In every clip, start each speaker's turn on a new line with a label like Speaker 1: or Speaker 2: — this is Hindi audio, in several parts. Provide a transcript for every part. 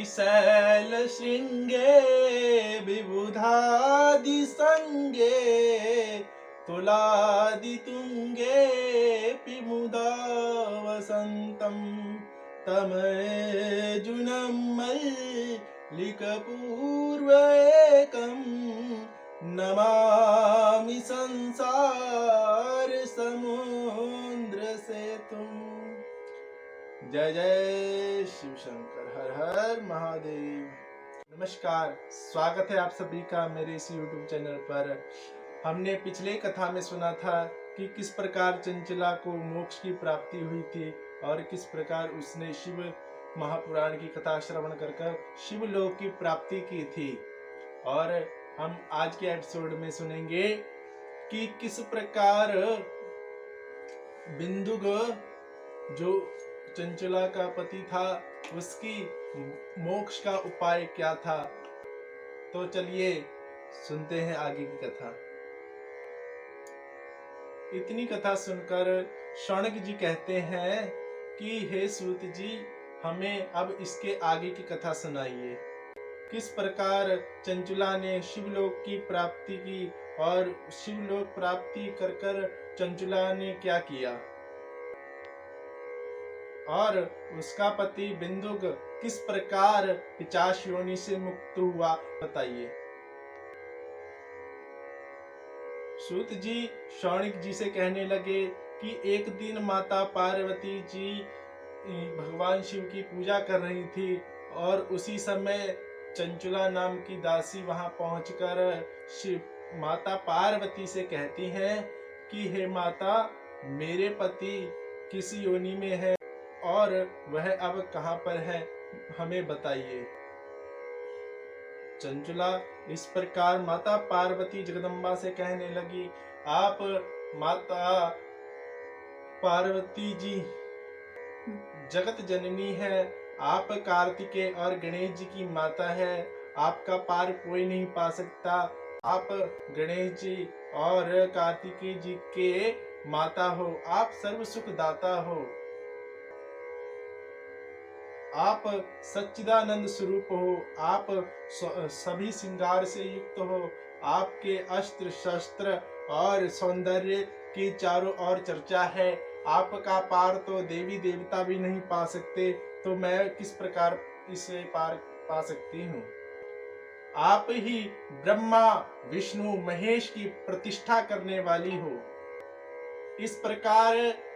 Speaker 1: शैल श्रृंगे विबुधादि संगे तुलादि तुंगे पिमुदा वसंतम तमजुनम मल्लिकपूर्वैकं नमामि संसार समुद्र सेतुम्। जय जय शिव शंकर, हर हर महादेव। नमस्कार, स्वागत है आप सभी का मेरे इस YouTube चैनल पर। हमने पिछले कथा में सुना था कि किस प्रकार चंचला को मोक्ष की प्राप्ति हुई थी और किस प्रकार उसने शिव महापुराण की कथा श्रवण कर शिवलोक की प्राप्ति की थी। और हम आज के एपिसोड में सुनेंगे कि किस प्रकार बिंदुग जो चंचला का पति था उसकी मोक्ष का उपाय क्या था। तो चलिए सुनते हैं आगे की कथा। इतनी कथा सुनकर शौनक जी कहते हैं कि हे सूत जी, हमें अब इसके आगे की कथा सुनाइए। किस प्रकार चंचला ने शिवलोक की प्राप्ति की और शिवलोक प्राप्ति कर चंचला ने क्या किया और उसका पति बिंदुक किस प्रकार पिशाच योनि से मुक्त हुआ, बताइए। सूत जी शौनक जी से कहने लगे कि एक दिन माता पार्वती जी भगवान शिव की पूजा कर रही थी और उसी समय चंचला नाम की दासी वहां पहुंचकर शिव माता पार्वती से कहती हैं कि हे माता, मेरे पति किस योनि में है और वह अब कहां पर है, हमें बताइए। चंचला इस प्रकार माता पार्वती जगदम्बा से कहने लगी, आप माता पार्वती जी जगत जननी है, आप कार्तिकेय और गणेश जी की माता है, आपका पार कोई नहीं पा सकता। आप गणेश जी और कार्तिकेय जी के माता हो, आप सर्व सुख दाता हो, आप सच्चिदानंद स्वरूप हो, आप सभी श्रृंगार से युक्त हो, आपके अस्त्र शस्त्र और सौंदर्य की चारों ओर चर्चा है। आपका पार तो देवी देवता भी नहीं पा सकते, तो मैं किस प्रकार इसे पार पा सकती हूँ। आप ही ब्रह्मा विष्णु महेश की प्रतिष्ठा करने वाली हो। इस प्रकार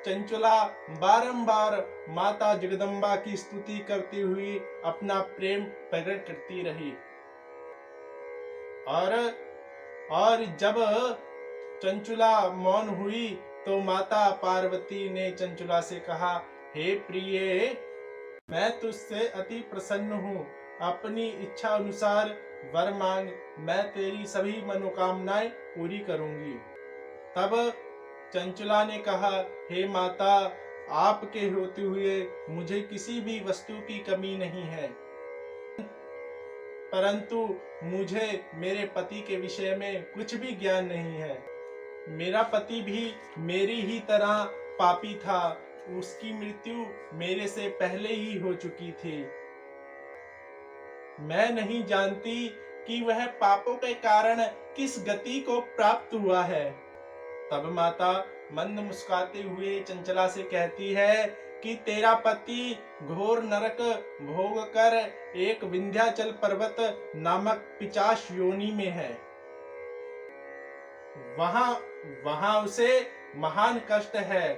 Speaker 1: चंचला बारंबार माता जगदम्बा की स्तुति करती हुई अपना प्रेम प्रकट करती रही। और जब चंचला मौन हुई तो माता पार्वती ने चंचला से कहा, हे प्रिय, मैं तुझसे अति प्रसन्न हूँ, अपनी इच्छा अनुसार वर मांग, मैं तेरी सभी मनोकामनाएं पूरी करूंगी। तब चंचला ने कहा, हे माता, आपके होते हुए मुझे किसी भी वस्तु की कमी नहीं है, परंतु मुझे मेरे पति के विषय में कुछ भी ज्ञान नहीं है। मेरा पति भी मेरी ही तरह पापी था, उसकी मृत्यु मेरे से पहले ही हो चुकी थी। मैं नहीं जानती कि वह पापों के कारण किस गति को प्राप्त हुआ है। तब माता मंद मुस्कुराते हुए चंचला से कहती है कि तेरा पति घोर नरक भोग कर एक विंध्याचल पर्वत नामक पिशाच योनि में है। वहां उसे महान कष्ट है।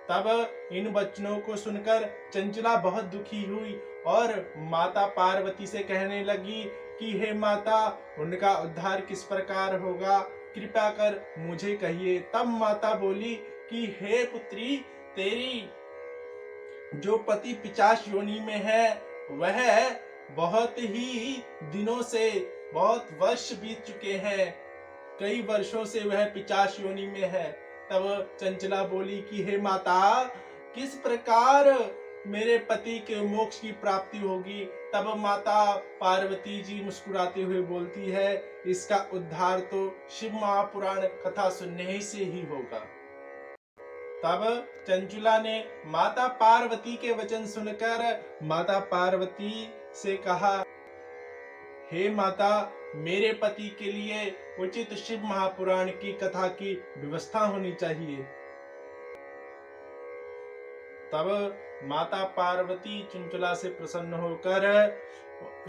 Speaker 1: तब इन वचनों को सुनकर चंचला बहुत दुखी हुई और माता पार्वती से कहने लगी कि हे माता, उनका उद्धार किस प्रकार होगा, कृपा कर मुझे कहिए। तब माता बोली कि हे पुत्री, तेरी जो पति पिशाच योनि में है वह बहुत ही दिनों से, बहुत वर्ष बीत चुके हैं, कई वर्षों से वह पिशाच योनि में है। तब चंचला बोली कि हे माता, किस प्रकार मेरे पति के मोक्ष की प्राप्ति होगी। तब माता पार्वती जी मुस्कुराते हुए बोलती है, इसका उद्धार तो शिव महापुराण कथा सुनने ही से ही होगा। तब चंचुला ने माता पार्वती के वचन सुनकर माता पार्वती से कहा, हे माता, मेरे पति के लिए उचित शिव महापुराण की कथा की व्यवस्था होनी चाहिए। तब माता पार्वती चंचुला से प्रसन्न होकर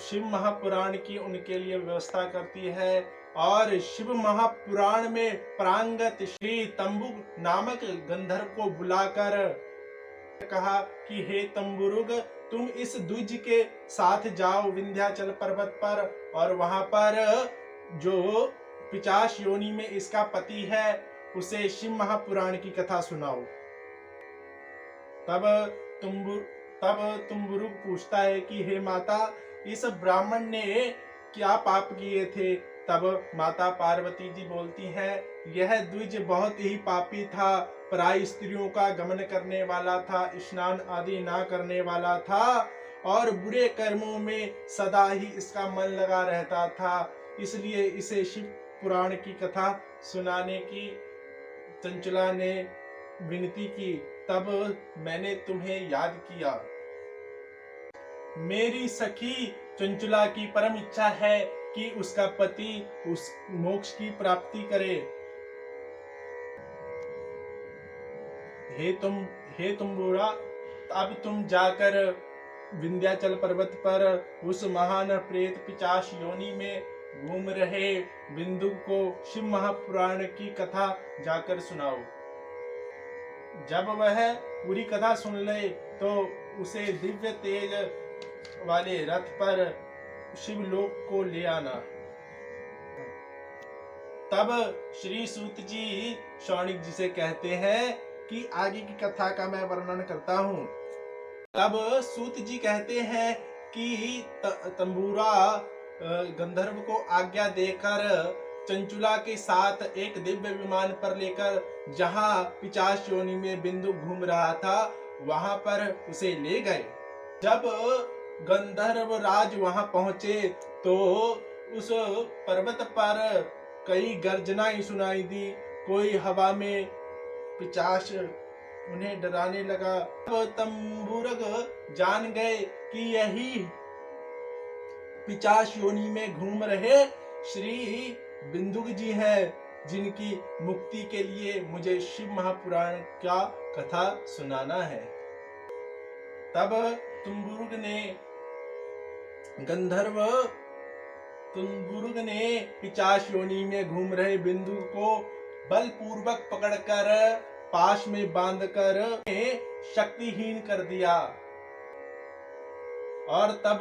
Speaker 1: शिव महापुराण की उनके लिए व्यवस्था करती है और शिव महापुराण में प्रांगत श्री तंबुक नामक गंधर्व को बुलाकर कहा कि हे तंबुरुग, तुम इस द्विज के साथ जाओ विंध्याचल पर्वत पर और वहां पर जो पिशाच योनि में इसका पति है उसे शिव महापुराण की कथा सुनाओ। तब तुम्बुरुग पूछता है कि हे माता, इस ब्राह्मण ने क्या पाप किए थे? तब माता पार्वती जी बोलती हैं, यह द्विज बहुत ही पापी था, पराई स्त्रियों का गमन करने वाला था, स्नान आदि ना करने वाला था और बुरे कर्मों में सदा ही इसका मन लगा रहता था। इसलिए इसे शिव पुराण की कथा सुनाने की चंचला ने विनती की। तब मैंने तुम्हें याद किया। मेरी सखी चंचला की परम इच्छा है कि उसका पति उस मोक्ष की प्राप्ति करे। हे तुम्बुरा, अब तुम जाकर विंध्याचल पर्वत पर उस महान प्रेत पिशाच योनि में घूम रहे बिंदु को शिव महापुराण की कथा जाकर सुनाओ। जब वह पूरी कथा सुन ले तो उसे दिव्य तेज वाले रथ पर शिवलोक को ले आना। तब श्री सूत जी शौनिक जी से कहते हैं कि आगे की कथा का मैं वर्णन करता हूँ। तब सूत जी कहते हैं कि तंबूरा गंधर्व को आज्ञा देकर चंचुला के साथ एक दिव्य विमान पर लेकर जहां पिशाच योनि में बिंदु घूम रहा था वहां पर उसे ले गए। जब गंधर्व राज वहां पहुंचे तो उस पर्वत पर कई गर्जनाएं सुनाई दी। कोई हवा में पिशाच उन्हें डराने लगा। तंबुरग जान गए कि यही पिशाच योनि में घूम रहे श्री बिंदुक जी हैं, जिनकी मुक्ति के लिए मुझे शिव महापुराण का कथा सुनाना है। तब तुम्बुरुग ने पिशाच योनि में घूम रहे बिंदु को बलपूर्वक पकड़कर पाश में बांधकर शक्तिहीन कर दिया और तब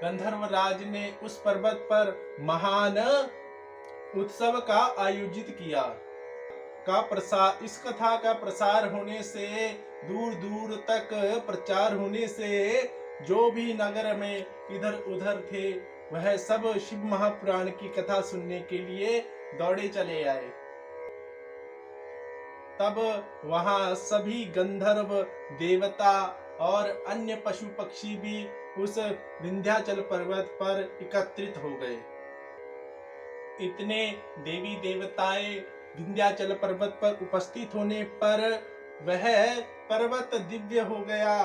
Speaker 1: गंधर्व राज ने उस पर्वत पर महान उत्सव का आयोजित किया। इस कथा का प्रसार होने से, दूर दूर तक प्रचार होने से जो भी नगर में इधर उधर थे वह सब शिव महापुराण की कथा सुनने के लिए दौड़े चले आए। तब वहां सभी गंधर्व, देवता और अन्य पशु पक्षी भी उस विंध्याचल पर्वत पर एकत्रित हो गए। इतने देवी देवताएं विंध्याचल पर्वत पर उपस्थित होने पर वह पर्वत दिव्य हो गया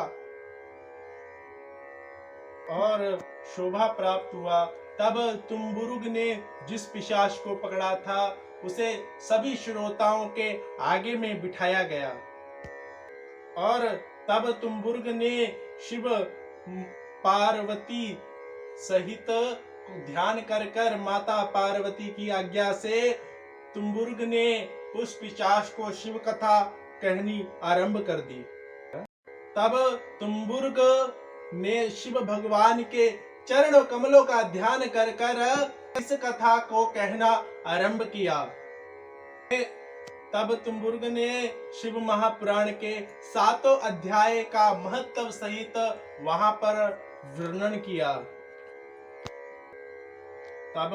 Speaker 1: और शोभा प्राप्त हुआ। तब तुम्बुरुग ने जिस पिशाच को पकड़ा था उसे सभी श्रोताओं के आगे में बिठाया गया और तब तुम्बुरुग ने शिव पार्वती सहित ध्यान कर माता पार्वती की आज्ञा से तुम्बुरुग ने उस पिशाच को शिव कथा कहनी आरंभ कर दी। तब तुम्बुरुग ने शिव भगवान के चरण कमलों का ध्यान कर इस कथा को कहना आरंभ किया। तब तुम्बुरुग ने शिव महापुराण के 7 अध्याय का महत्व सहित वहां पर वर्णन किया। तब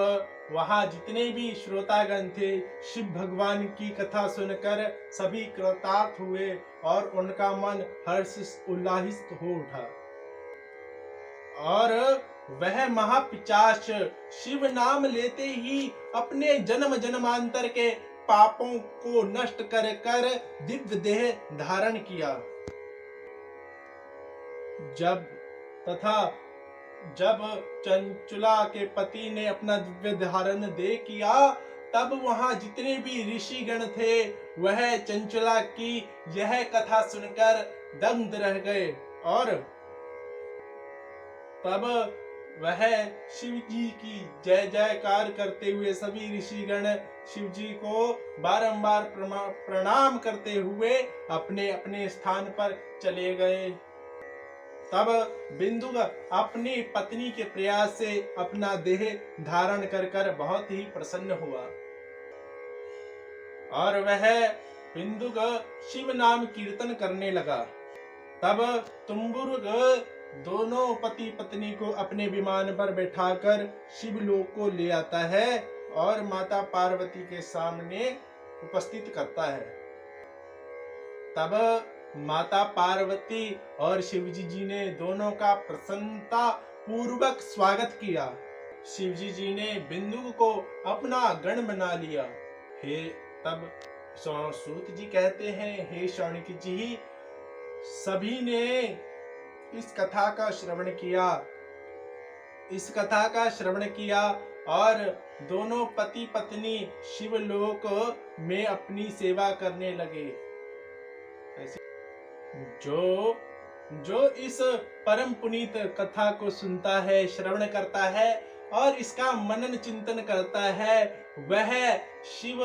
Speaker 1: वहां जितने भी श्रोतागण थे शिव भगवान की कथा सुनकर सभी कृतार्थ हुए और उनका मन हर्ष उल्लासित हो उठा और वह महापिशाच शिव नाम लेते ही अपने जन्म जन्मांतर के पापों को नष्ट कर कर दिव्य देह धारण किया। जब चंचला के पति ने अपना दिव्य धारण दे किया, तब वहां जितने भी ऋषिगण थे वह चंचला की यह कथा सुनकर दंग रह गए। और तब वह शिव जी की जय जयकार करते हुए सभी ऋषिगण शिव जी को बारंबार प्रणाम करते हुए अपने अपने स्थान पर चले गए। तब बिंदु अपनी पत्नी के प्रयास से अपना देह धारण कर बहुत ही प्रसन्न हुआ और वह बिंदु शिव नाम कीर्तन करने लगा। तब तुम्बुरुग दोनों पति पत्नी को अपने विमान पर बैठाकर शिवलोक को ले आता है और माता पार्वती के सामने उपस्थित करता है। तब माता पार्वती और शिवजी जी ने दोनों का प्रसन्नता पूर्वक स्वागत किया। शिवजी जी ने बिंदु को अपना गण बना लिया। तब सूत जी कहते हैं, हे शौनक जी, सभी ने इस कथा का श्रवण किया और दोनों पति पत्नी शिवलोक में अपनी सेवा करने लगे। जो इस परम पुनीत कथा को सुनता है, श्रवण करता है और इसका मनन चिंतन करता है, वह शिव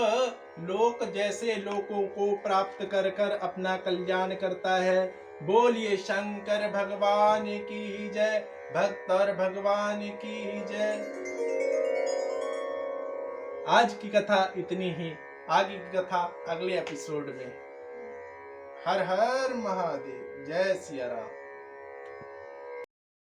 Speaker 1: लोक जैसे लोकों को प्राप्त कर अपना कल्याण करता है। बोलिए शंकर भगवान की जय, भक्त और भगवान की जय। आज की कथा इतनी ही, आगे की कथा अगले एपिसोड में। हर हर महादेव, जय सिया राम।